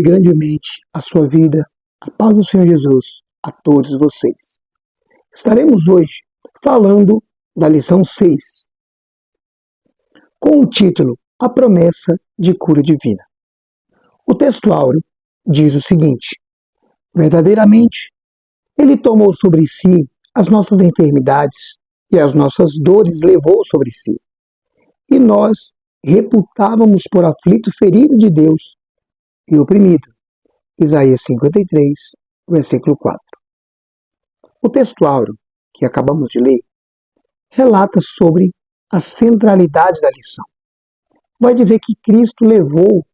grandemente a sua vida, a paz do Senhor Jesus a todos vocês. Estaremos hoje falando da lição 6, com o título A Promessa de Cura Divina. O texto áureo diz o seguinte: verdadeiramente, Ele tomou sobre si as nossas enfermidades e as nossas dores levou sobre si. E nós reputávamos por aflito, ferido de Deus e oprimido. Isaías 53, versículo 4. O texto áureo que acabamos de ler relata sobre a centralidade da lição. Vai dizer que Cristo levou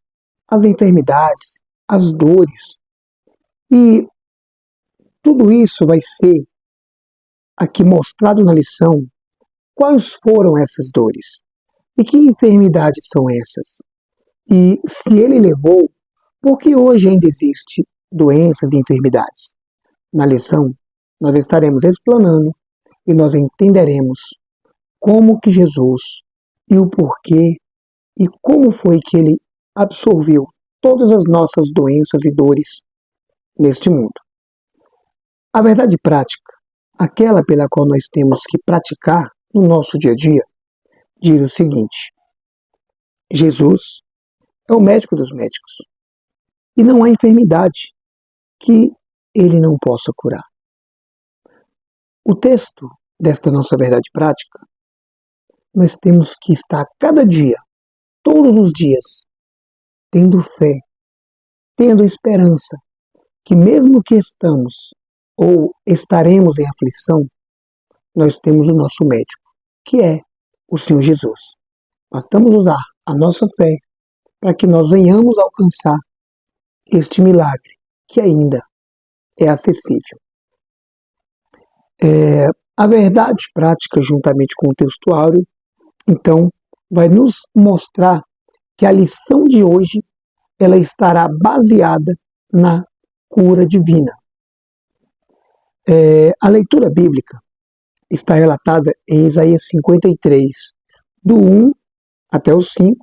as enfermidades, as dores, e tudo isso vai ser aqui mostrado na lição. Quais foram essas dores? E que enfermidades são essas? E se ele levou, por que hoje ainda existe doenças e enfermidades? Na lição, nós estaremos explanando e nós entenderemos como que Jesus e o porquê e como foi que ele absorveu todas as nossas doenças e dores neste mundo. A verdade prática, aquela pela qual nós temos que praticar no nosso dia a dia, diz o seguinte: Jesus é o médico dos médicos e não há enfermidade que ele não possa curar. O texto desta nossa verdade prática, nós temos que estar cada dia, todos os dias, tendo fé, tendo esperança, que mesmo que estamos ou estaremos em aflição, nós temos o nosso médico, que é o Senhor Jesus. Bastamos usar a nossa fé para que nós venhamos alcançar este milagre, que ainda é acessível. A verdade prática, juntamente com o texto áureo, então, vai nos mostrar que a lição de hoje ela estará baseada na cura divina. A leitura bíblica está relatada em Isaías 53, do 1 até o 5,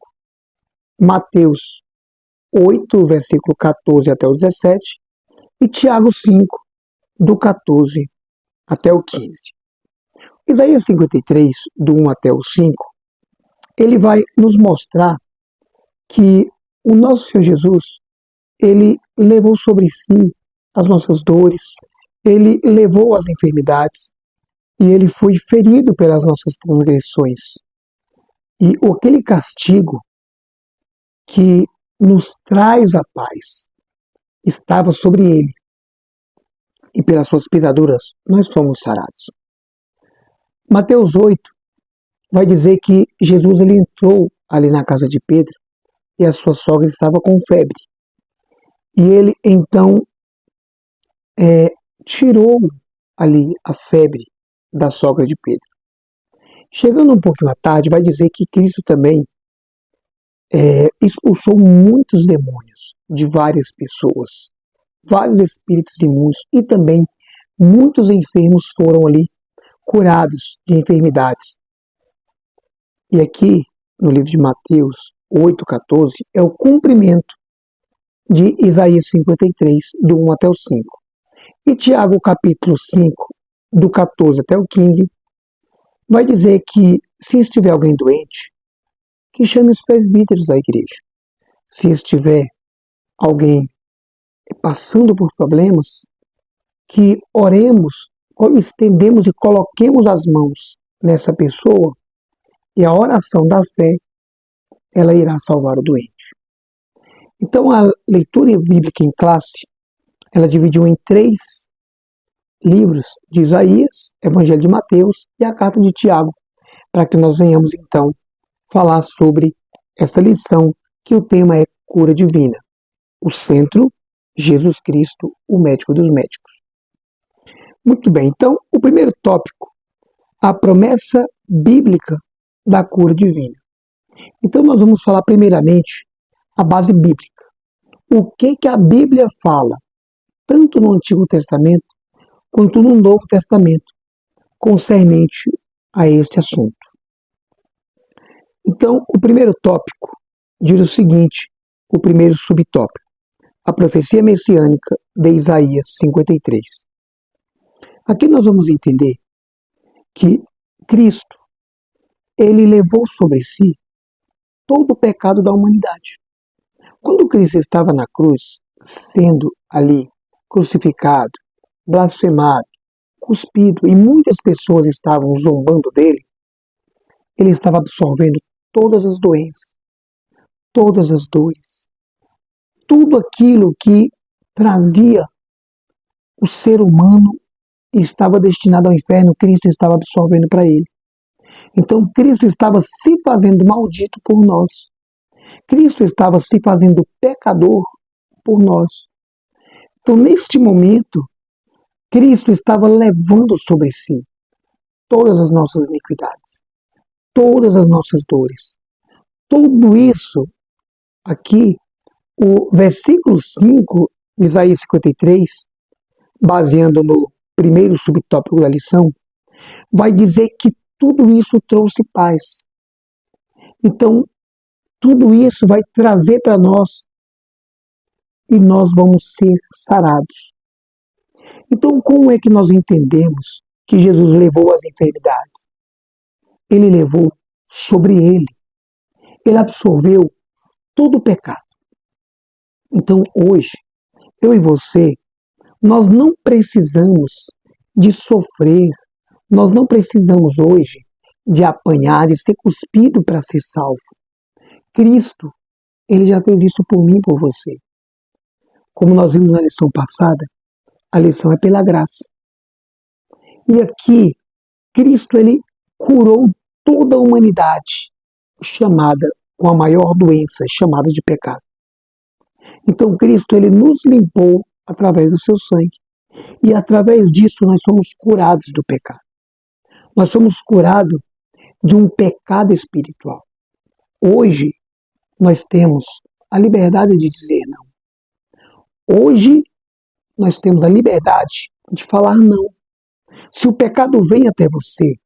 Mateus 8, versículo 14 até o 17, e Tiago 5, do 14 até o 15. Isaías 53, do 1 até o 5, ele vai nos mostrar que o nosso Senhor Jesus, ele levou sobre si as nossas dores, ele levou as enfermidades e ele foi ferido pelas nossas transgressões. E aquele castigo que nos traz a paz estava sobre ele. E pelas suas pisaduras nós fomos sarados. Mateus 8 vai dizer que Jesus ele entrou ali na casa de Pedro e a sua sogra estava com febre. E ele então tirou ali a febre da sogra de Pedro. Chegando um pouquinho à tarde, vai dizer que Cristo também expulsou muitos demônios de várias pessoas, vários espíritos imundos, e também muitos enfermos foram ali curados de enfermidades. E aqui, no livro de Mateus 8,14, é o cumprimento de Isaías 53, do 1 até o 5. E Tiago, capítulo 5, do 14 até o 15, vai dizer que se estiver alguém doente, que chame os presbíteros da igreja. Se estiver alguém passando por problemas, que oremos, estendemos e coloquemos as mãos nessa pessoa, e a oração da fé, ela irá salvar o doente. Então a leitura bíblica em classe, ela dividiu em 3 livros de Isaías, Evangelho de Mateus e a carta de Tiago, para que nós venhamos então falar sobre esta lição, que o tema é cura divina. O centro, Jesus Cristo, o médico dos médicos. Muito bem, então o primeiro tópico, a promessa bíblica da cura divina. Então nós vamos falar primeiramente a base bíblica. O que a Bíblia fala, tanto no Antigo Testamento quanto no Novo Testamento, concernente a este assunto. Então, o primeiro tópico diz o seguinte, o primeiro subtópico: a profecia messiânica de Isaías 53. Aqui nós vamos entender que Cristo, ele levou sobre si todo o pecado da humanidade. Quando Cristo estava na cruz, sendo ali crucificado, blasfemado, cuspido, e muitas pessoas estavam zombando dele, ele estava absorvendo todas as doenças, todas as dores, tudo aquilo que trazia o ser humano e estava destinado ao inferno, Cristo estava absorvendo para ele. Então Cristo estava se fazendo maldito por nós. Cristo estava se fazendo pecador por nós. Então, neste momento, Cristo estava levando sobre si todas as nossas iniquidades, todas as nossas dores. Tudo isso aqui, o versículo 5 de Isaías 53, baseando no primeiro subtópico da lição, vai dizer que tudo isso trouxe paz. Então, tudo isso vai trazer para nós e nós vamos ser sarados. Então, como é que nós entendemos que Jesus levou as enfermidades? Ele levou sobre ele. Ele absorveu todo o pecado. Então, hoje, eu e você, nós não precisamos de sofrer, nós não precisamos hoje de apanhar e ser cuspido para ser salvo. Cristo, ele já fez isso por mim e por você. Como nós vimos na lição passada, a lição é pela graça. E aqui, Cristo, ele curou toda a humanidade, chamada com a maior doença, chamada de pecado. Então, Cristo, ele nos limpou através do seu sangue. E através disso, nós somos curados do pecado. Nós somos curados de um pecado espiritual. Hoje, nós temos a liberdade de dizer não. Hoje, nós temos a liberdade de falar não. Se o pecado vem até você,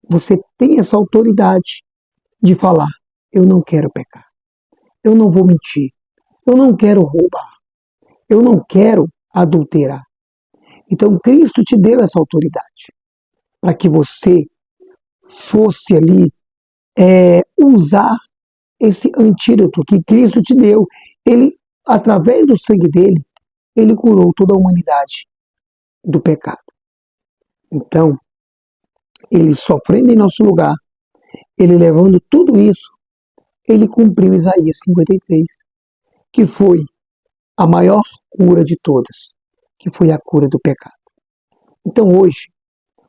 você tem essa autoridade de falar: eu não quero pecar, eu não vou mentir, eu não quero roubar, eu não quero adulterar. Então, Cristo te deu essa autoridade para que você fosse ali usar esse antídoto que Cristo te deu. Ele, através do sangue dele, ele curou toda a humanidade do pecado. Então, ele sofrendo em nosso lugar, ele levando tudo isso, ele cumpriu Isaías 53, que foi a maior cura de todas, que foi a cura do pecado. Então hoje,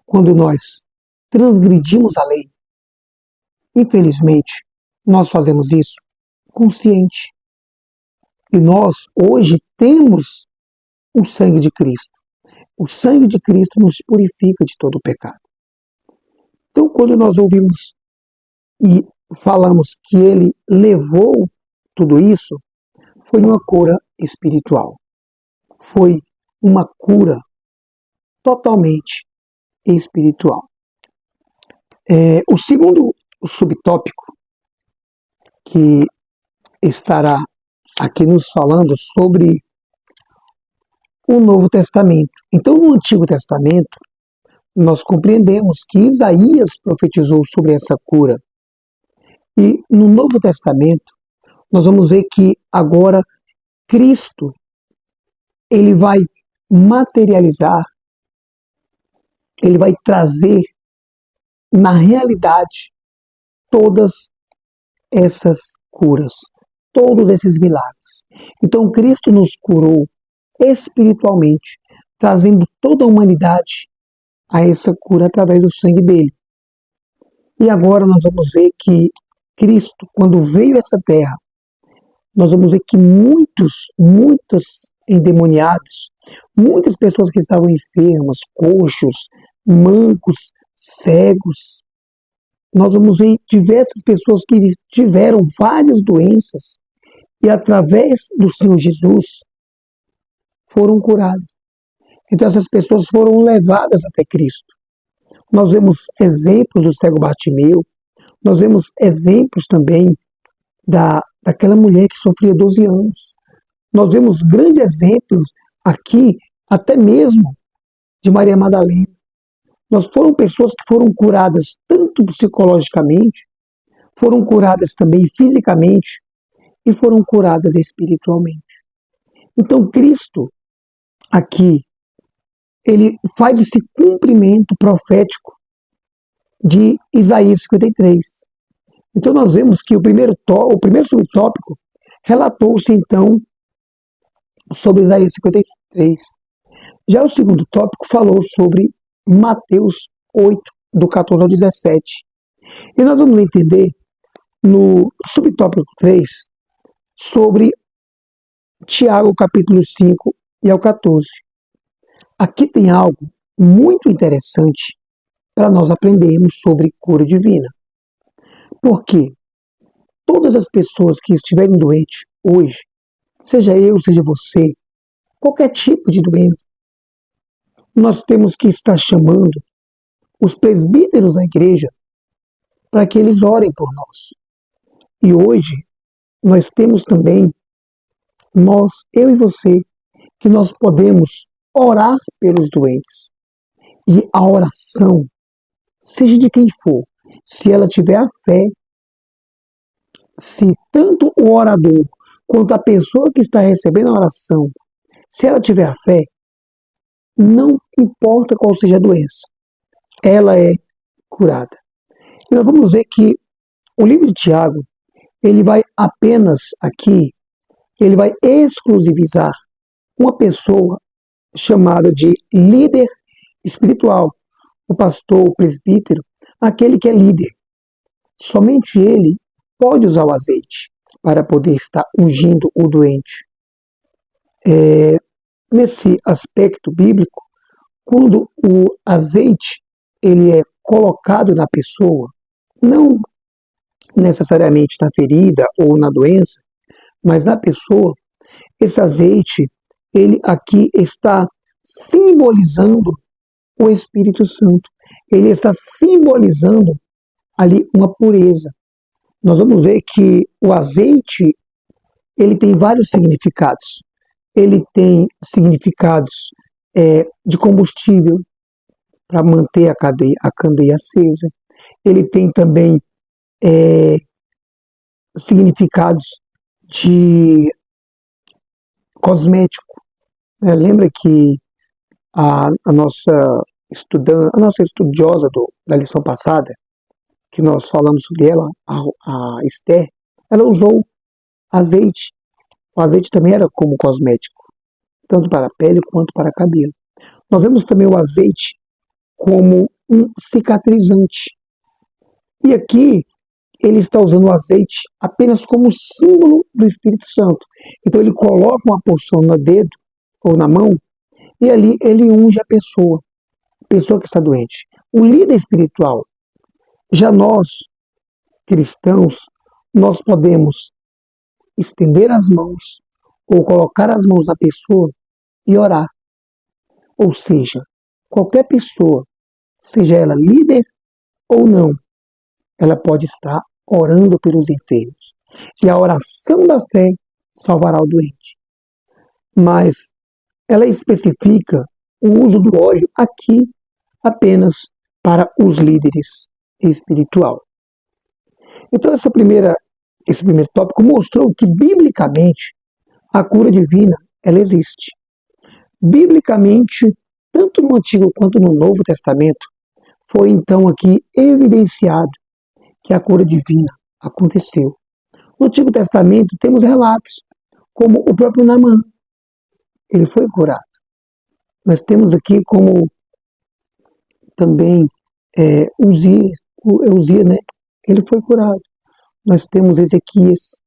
quando nós transgredimos a lei, infelizmente, nós fazemos isso consciente. E nós hoje temos o sangue de Cristo. O sangue de Cristo nos purifica de todo o pecado. Então, quando nós ouvimos e falamos que ele levou tudo isso, foi uma cura espiritual. Foi uma cura totalmente espiritual. O segundo subtópico que estará aqui nos falando sobre o Novo Testamento. Então, no Antigo Testamento, nós compreendemos que Isaías profetizou sobre essa cura. E no Novo Testamento, nós vamos ver que agora Cristo, ele vai materializar, ele vai trazer na realidade todas essas curas, todos esses milagres. Então Cristo nos curou espiritualmente, trazendo toda a humanidade a essa cura através do sangue dele. E agora nós vamos ver que Cristo, quando veio a essa terra, nós vamos ver que muitos endemoniados, muitas pessoas que estavam enfermas, coxos, mancos, cegos, nós vamos ver diversas pessoas que tiveram várias doenças e através do Senhor Jesus foram curadas. Então essas pessoas foram levadas até Cristo. Nós vemos exemplos do cego Bartimeu, nós vemos exemplos também daquela mulher que sofria 12 anos. Nós vemos grandes exemplos aqui, até mesmo de Maria Madalena. Nós foram pessoas que foram curadas tanto psicologicamente, foram curadas também fisicamente e foram curadas espiritualmente. Então Cristo aqui, ele faz esse cumprimento profético de Isaías 53. Então nós vemos que o primeiro subtópico relatou-se então sobre Isaías 53. Já o segundo tópico falou sobre Mateus 8, do 14 ao 17. E nós vamos entender no subtópico 3 sobre Tiago, capítulo 5 e ao 14. Aqui tem algo muito interessante para nós aprendermos sobre cura divina. Porque todas as pessoas que estiverem doentes hoje, seja eu, seja você, qualquer tipo de doença, nós temos que estar chamando os presbíteros da igreja para que eles orem por nós. E hoje nós temos também, eu e você, que nós podemos orar pelos doentes. E a oração, seja de quem for, se ela tiver a fé, se tanto o orador quanto a pessoa que está recebendo a oração, se ela tiver a fé, não importa qual seja a doença, ela é curada. E nós vamos ver que o livro de Tiago, ele vai apenas aqui, ele vai exclusivizar uma pessoa chamada de líder espiritual, o pastor, o presbítero, aquele que é líder. Somente ele pode usar o azeite para poder estar ungindo o doente. Nesse aspecto bíblico, quando o azeite ele é colocado na pessoa, não necessariamente na ferida ou na doença, mas na pessoa, esse azeite, ele aqui está simbolizando o Espírito Santo. Ele está simbolizando ali uma pureza. Nós vamos ver que o azeite, ele tem vários significados. Ele tem significados de combustível para manter a candeia acesa. Ele tem também significados de cosmético. Lembra que a nossa estudiosa da lição passada, que nós falamos sobre ela, a Esther, ela usou azeite. O azeite também era como cosmético, tanto para a pele quanto para cabelo. Nós vemos também o azeite como um cicatrizante. E aqui ele está usando o azeite apenas como símbolo do Espírito Santo. Então ele coloca uma porção no dedo ou na mão e ali ele unge a pessoa que está doente. O líder espiritual. Já nós, cristãos, nós podemos estender as mãos ou colocar as mãos na pessoa e orar. Ou seja, qualquer pessoa, seja ela líder ou não, ela pode estar orando pelos enfermos. E a oração da fé salvará o doente. Mas ela especifica o uso do óleo aqui apenas para os líderes espiritual. Então esse primeiro tópico mostrou que biblicamente a cura divina ela existe. Biblicamente, tanto no Antigo quanto no Novo Testamento, foi então aqui evidenciado que a cura divina aconteceu. No Antigo Testamento temos relatos, como o próprio Naamã, ele foi curado. Nós temos aqui como também Uzias, né? Ele foi curado. Nós temos Ezequias.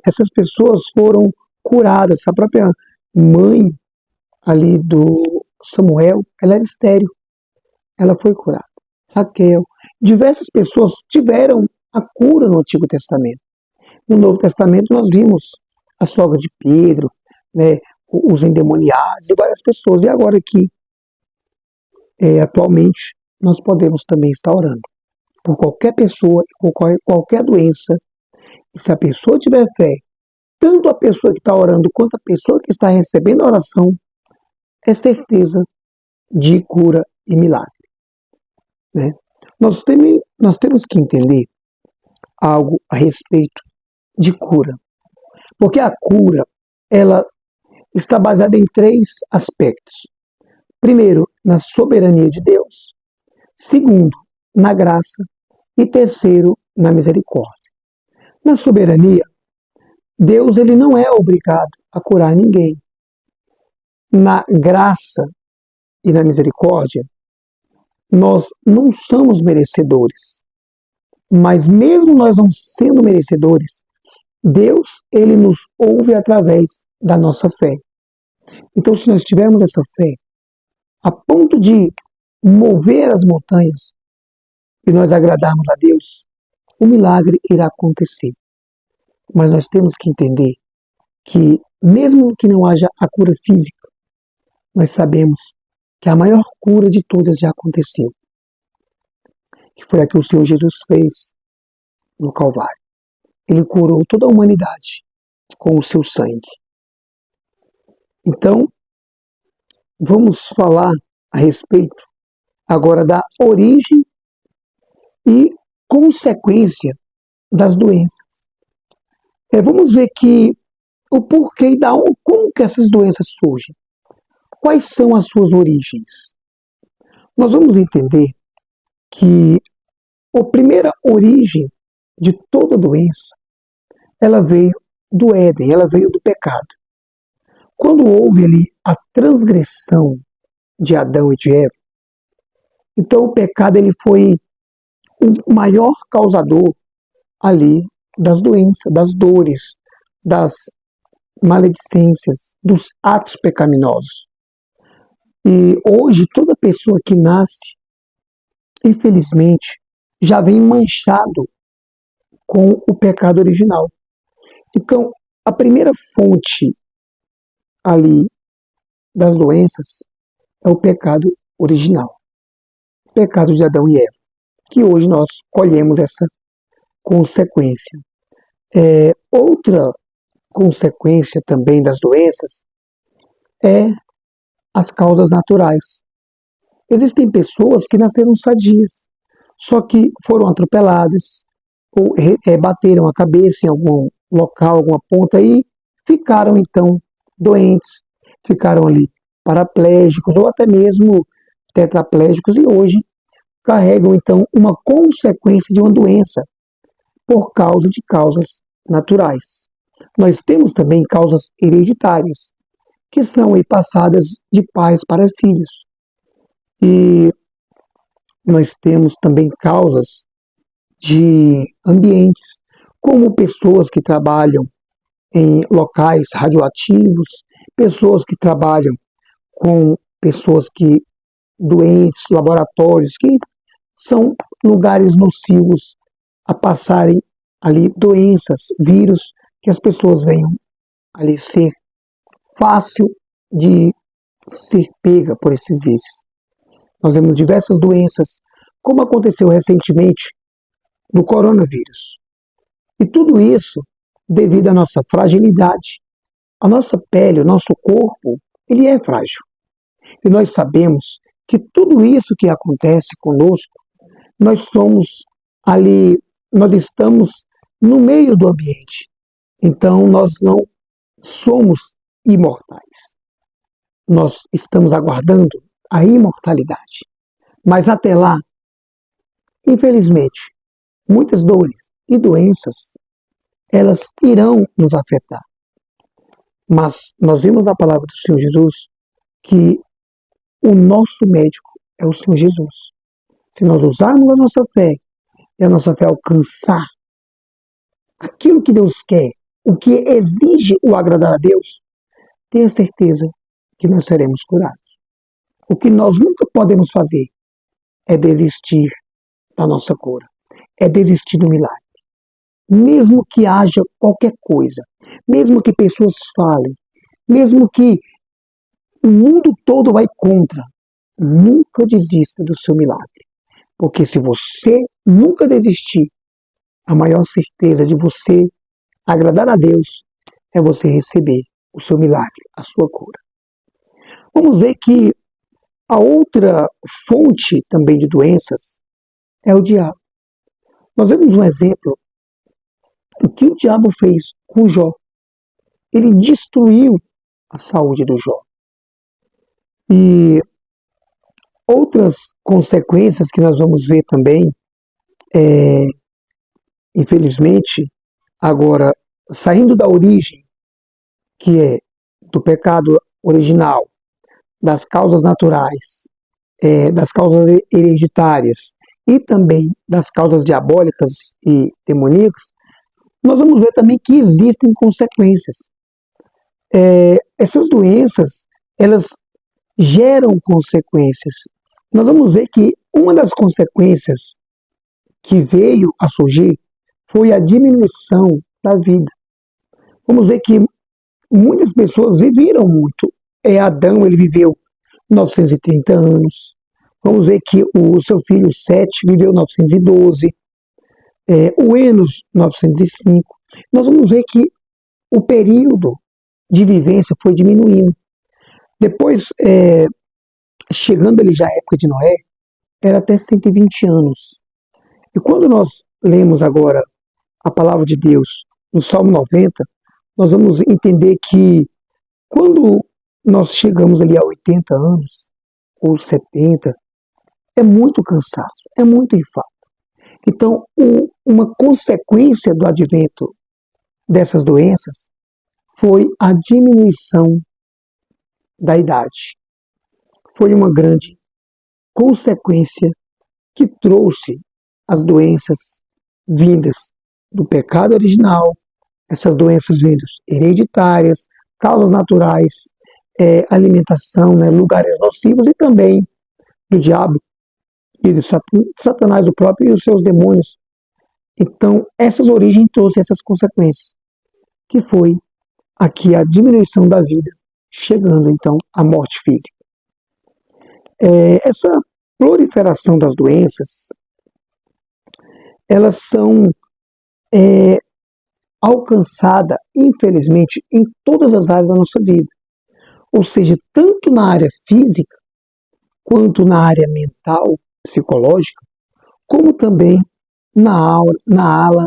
Essas pessoas foram curadas. A própria mãe ali do Samuel, ela era estéril. Ela foi curada. Raquel. Diversas pessoas tiveram a cura no Antigo Testamento. No Novo Testamento nós vimos a sogra de Pedro, né, os endemoniados e várias pessoas. E agora aqui, atualmente, nós podemos também estar orando por qualquer pessoa, por qualquer doença. E se a pessoa tiver fé, tanto a pessoa que está orando quanto a pessoa que está recebendo a oração é certeza de cura e milagre, né? Nós temos que entender algo a respeito de cura, porque a cura, ela está baseada em três aspectos. Primeiro, na soberania de Deus. Segundo, na graça. E terceiro, na misericórdia. Na soberania, Deus ele não é obrigado a curar ninguém. Na graça e na misericórdia, nós não somos merecedores. Mas mesmo nós não sendo merecedores, Deus ele nos ouve através da nossa fé. Então, se nós tivermos essa fé, a ponto de mover as montanhas e nós agradarmos a Deus, o milagre irá acontecer. Mas nós temos que entender que, mesmo que não haja a cura física, nós sabemos que a maior cura de todas já aconteceu, que foi a que o Senhor Jesus fez no Calvário. Ele curou toda a humanidade com o seu sangue. Então, vamos falar a respeito agora da origem e consequência das doenças. Vamos ver que o porquê e como que essas doenças surgem. Quais são as suas origens? Nós vamos entender que a primeira origem de toda doença, ela veio do Éden, ela veio do pecado. Quando houve ali a transgressão de Adão e de Eva, então o pecado ele foi o maior causador ali das doenças, das dores, das maledicências, dos atos pecaminosos. E hoje toda pessoa que nasce, infelizmente, já vem manchado com o pecado original. Então, a primeira fonte ali das doenças é o pecado original, o pecado de Adão e Eva, que hoje nós colhemos essa consequência. Outra consequência também das doenças é as causas naturais. Existem pessoas que nasceram sadias, só que foram atropeladas ou bateram a cabeça em algum local, alguma ponta e ficaram então doentes, ficaram ali paraplégicos ou até mesmo tetraplégicos e hoje carregam então uma consequência de uma doença por causa de causas naturais. Nós temos também causas hereditárias, que são aí passadas de pais para filhos. E nós temos também causas de ambientes, como pessoas que trabalham em locais radioativos, pessoas que trabalham com pessoas que doentes, laboratórios, que são lugares nocivos a passarem ali doenças, vírus, que as pessoas venham ali ser fácil de ser pega por esses vícios. Nós vemos diversas doenças, como aconteceu recentemente no coronavírus. E tudo isso devido à nossa fragilidade. A nossa pele, o nosso corpo, ele é frágil. E nós sabemos que tudo isso que acontece conosco, nós somos ali, nós estamos no meio do ambiente. Então nós não somos imortais. Nós estamos aguardando a imortalidade. Mas até lá, infelizmente, muitas dores e doenças, elas irão nos afetar. Mas nós vimos na palavra do Senhor Jesus que o nosso médico é o Senhor Jesus. Se nós usarmos a nossa fé e a nossa fé alcançar aquilo que Deus quer, o que exige o agradar a Deus, tenha certeza que nós seremos curados. O que nós nunca podemos fazer é desistir da nossa cura, é desistir do milagre. Mesmo que haja qualquer coisa, mesmo que pessoas falem, mesmo que o mundo todo vai contra, nunca desista do seu milagre. Porque se você nunca desistir, a maior certeza de você agradar a Deus é você receber o seu milagre, a sua cura. Vamos ver que a outra fonte também de doenças é o diabo. Nós vemos um exemplo do que o diabo fez com Jó. Ele destruiu a saúde do Jó. E outras consequências que nós vamos ver também, infelizmente, agora, saindo da origem, que é do pecado original, das causas naturais, das causas hereditárias e também das causas diabólicas e demoníacas, nós vamos ver também que existem consequências. Essas doenças, elas geram consequências. Nós vamos ver que uma das consequências que veio a surgir foi a diminuição da vida. Vamos ver que muitas pessoas viveram muito. Adão, ele viveu 930 anos. Vamos ver que o seu filho Sete viveu 912. O Enos, 905. Nós vamos ver que o período de vivência foi diminuindo. Depois, chegando ali já à época de Noé, era até 120 anos. E quando nós lemos agora a palavra de Deus no Salmo 90, nós vamos entender que quando nós chegamos ali a 80 anos, ou 70, é muito cansaço, é muito enfado. Então, uma consequência do advento dessas doenças foi a diminuição da idade. Foi uma grande consequência que trouxe as doenças vindas do pecado original, essas doenças vindas hereditárias, causas naturais, alimentação, lugares nocivos e também do diabo e de Satanás o próprio e os seus demônios. Então, essas origens trouxeram essas consequências, que foi aqui a diminuição da vida, chegando então à morte física. Essa proliferação das doenças, elas são alcançadas, infelizmente, em todas as áreas da nossa vida. Ou seja, tanto na área física, quanto na área mental, psicológica, como também na ala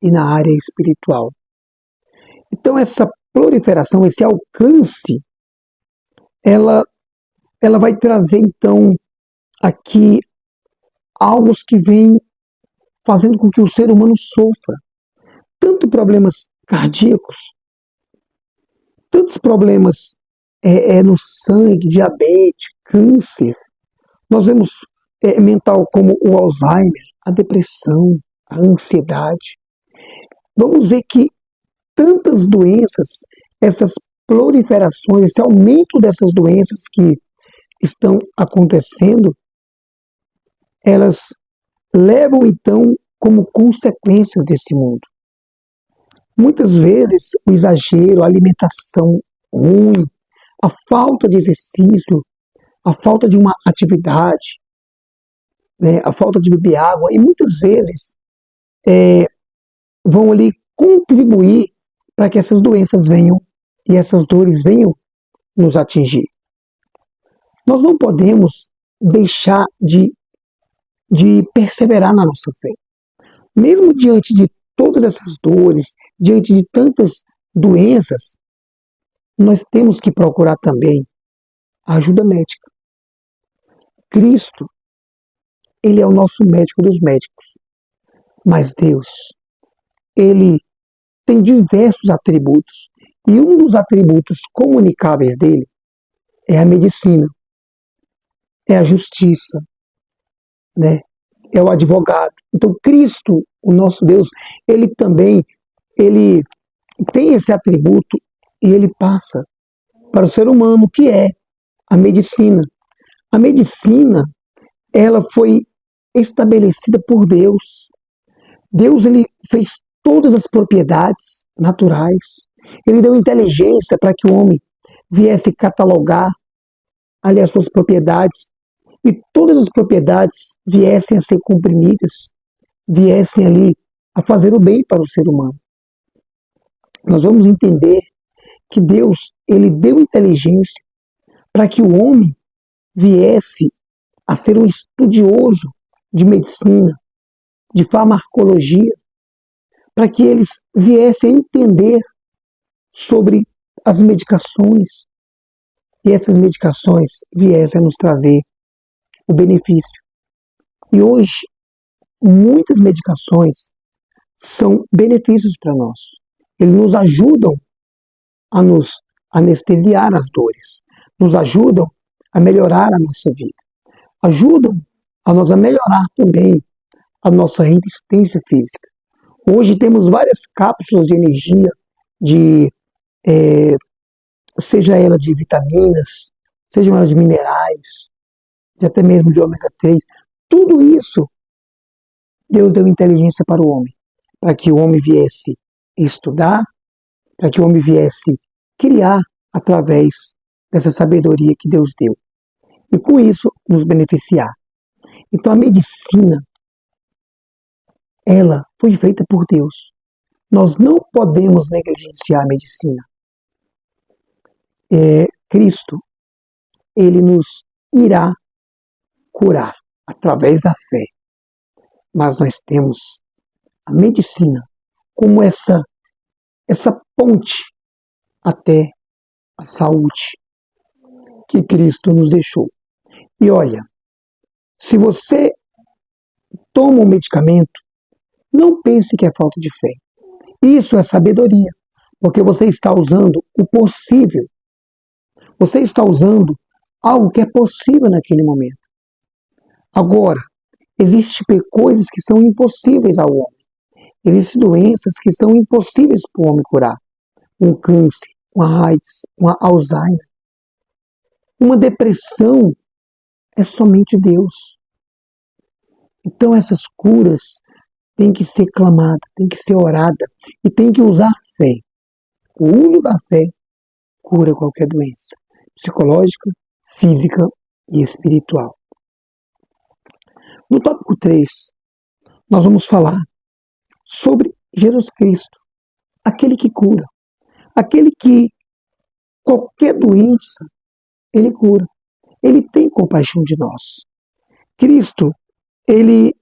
e na área espiritual. Então, essa proliferação, esse alcance, ela vai trazer, então, aqui algo que vem fazendo com que o ser humano sofra. Tanto problemas cardíacos, tantos problemas no sangue, diabetes, câncer. Nós vemos mental como o Alzheimer, a depressão, a ansiedade. Vamos ver que tantas doenças, essas proliferações, esse aumento dessas doenças que estão acontecendo, elas levam então como consequências desse mundo. Muitas vezes o exagero, a alimentação ruim, a falta de exercício, a falta de uma atividade, a falta de beber água, e muitas vezes vão ali contribuir para que essas doenças venham e essas dores venham nos atingir. Nós não podemos deixar de perseverar na nossa fé. Mesmo diante de todas essas dores, diante de tantas doenças, nós temos que procurar também a ajuda médica. Cristo, ele é o nosso médico dos médicos. Mas Deus, ele tem diversos atributos. E um dos atributos comunicáveis dele é a medicina, é a justiça, é o advogado. Então, Cristo, o nosso Deus, ele também tem esse atributo e ele passa para o ser humano, que é a medicina. A medicina, ela foi estabelecida por Deus. Deus, ele fez todas as propriedades naturais. Ele deu inteligência para que o homem viesse catalogar ali as suas propriedades e todas as propriedades viessem a ser comprimidas, viessem ali a fazer o bem para o ser humano. nós vamos entender que Deus, ele deu inteligência para que o homem viesse a ser um estudioso de medicina, de farmacologia, para que eles viessem a entender sobre as medicações e essas medicações viessem a nos trazer o benefício. E hoje, muitas medicações são benefícios para nós. Eles nos ajudam a nos anestesiar as dores, nos ajudam a melhorar a nossa vida, ajudam a nós a melhorar também a nossa resistência física. Hoje temos várias cápsulas de energia, seja ela de vitaminas, sejam elas de minerais, até mesmo de ômega 3. Tudo isso Deus deu inteligência para o homem, para que o homem viesse estudar, para que o homem viesse criar através dessa sabedoria que Deus deu. E com isso nos beneficiar. Então a medicina, ela foi feita por Deus. Nós não podemos negligenciar a medicina. Cristo, ele nos irá curar através da fé. Mas nós temos a medicina como essa ponte até a saúde que Cristo nos deixou. E olha, se você toma um medicamento, não pense que é falta de fé. Isso é sabedoria, porque você está usando o possível. Você está usando algo que é possível naquele momento. Agora, existem coisas que são impossíveis ao homem. Existem doenças que são impossíveis para o homem curar. Um câncer, uma AIDS, uma Alzheimer. Uma depressão é somente Deus. Então essas curas têm que ser clamadas, têm que ser oradas e têm que usar fé. O uso da fé cura qualquer doença, psicológica, física e espiritual. No tópico 3, nós vamos falar sobre Jesus Cristo, aquele que cura, aquele que qualquer doença, ele cura. Ele tem compaixão de nós. Cristo, ele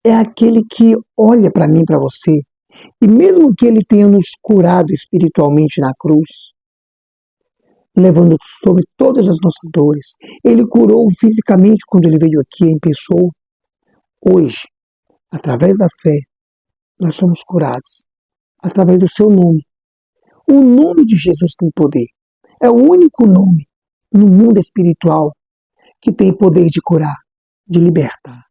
é aquele que olha para mim, para você, e mesmo que ele tenha nos curado espiritualmente na cruz, levando sobre todas as nossas dores, ele curou fisicamente quando ele veio aqui em pessoa. Hoje, através da fé, nós somos curados, através do seu nome. O nome de Jesus tem poder. É o único nome no mundo espiritual que tem poder de curar, de libertar,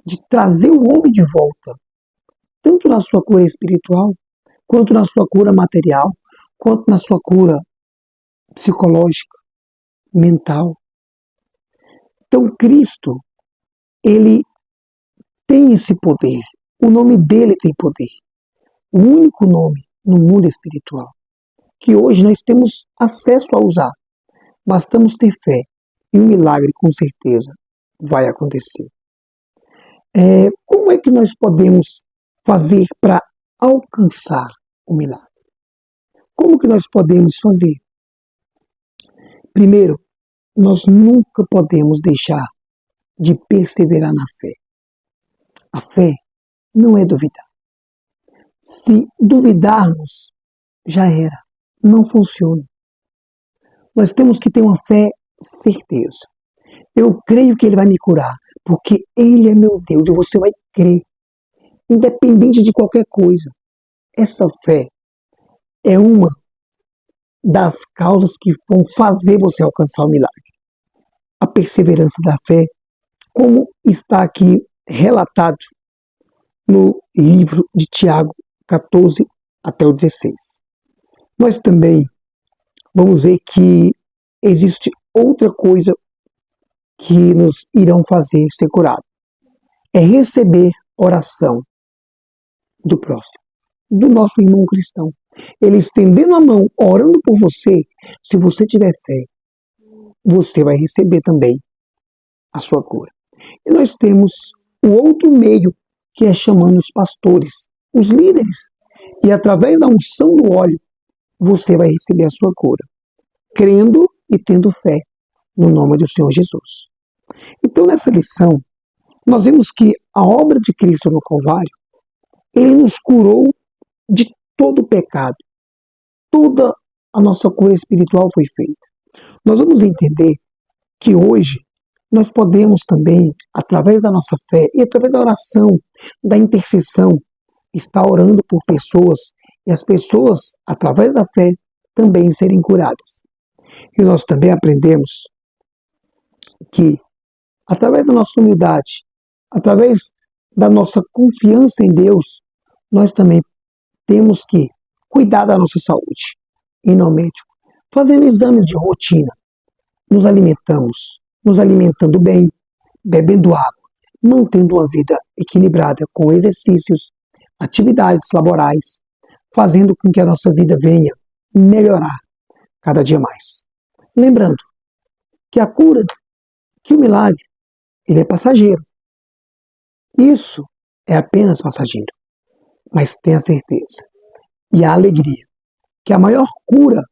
de trazer o homem de volta, tanto na sua cura espiritual, quanto na sua cura material, quanto na sua cura psicológica, mental. Então Cristo, ele tem esse poder. O nome dele tem poder. O único nome no mundo espiritual que hoje nós temos acesso a usar. Bastamos ter fé e um milagre com certeza vai acontecer. Como é que nós podemos fazer para alcançar o milagre? Como que nós podemos fazer? Primeiro, nós nunca podemos deixar de perseverar na fé. A fé não é duvidar. Se duvidarmos, já era. Não funciona. Nós temos que ter uma fé certeza. Eu creio que ele vai me curar, porque ele é meu Deus e você vai crer, independente de qualquer coisa. Essa fé é uma das causas que vão fazer você alcançar o milagre. A perseverança da fé, como está aqui relatado no livro de Tiago 14 até o 16. Nós também vamos ver que existe outra coisa que nos irão fazer ser curado. É receber oração do próximo, do nosso irmão cristão. Ele estendendo a mão, orando por você, se você tiver fé, você vai receber também a sua cura. E nós temos o outro meio, que é chamando os pastores, os líderes, e através da unção do óleo, você vai receber a sua cura, crendo e tendo fé no nome do Senhor Jesus. Então, nessa lição, nós vemos que a obra de Cristo no Calvário, ele nos curou de todo o pecado. Toda a nossa cura espiritual foi feita. Nós vamos entender que hoje nós podemos também, através da nossa fé e através da oração, da intercessão, estar orando por pessoas e as pessoas, através da fé, também serem curadas. E nós também aprendemos que, através da nossa humildade, através da nossa confiança em Deus, nós também temos que cuidar da nossa saúde, ir ao médico, fazendo exames de rotina, nos alimentando bem, bebendo água, mantendo uma vida equilibrada com exercícios, atividades laborais, fazendo com que a nossa vida venha melhorar cada dia mais. Lembrando que a cura, que o milagre, ele é passageiro. Isso é apenas passageiro, mas tenha certeza e a alegria que a maior cura,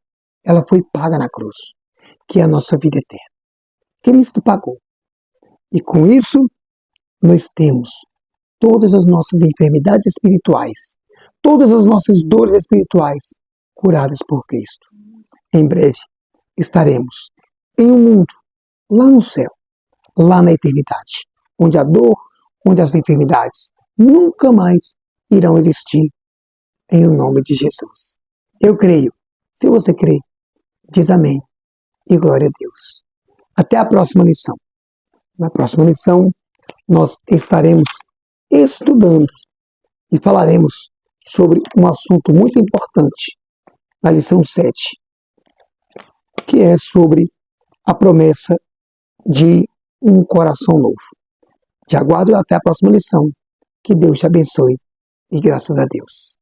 ela foi paga na cruz, que é a nossa vida eterna. Cristo pagou. E com isso, nós temos todas as nossas enfermidades espirituais, todas as nossas dores espirituais curadas por Cristo. Em breve estaremos em um mundo lá no céu, lá na eternidade, onde a dor, onde as enfermidades nunca mais irão existir, em nome de Jesus. Eu creio. Se você crê, diz amém e glória a Deus. Até a próxima lição. Na próxima lição, nós estaremos estudando e falaremos sobre um assunto muito importante, na lição 7, que é sobre a promessa de um coração novo. Te aguardo até a próxima lição. Que Deus te abençoe e graças a Deus.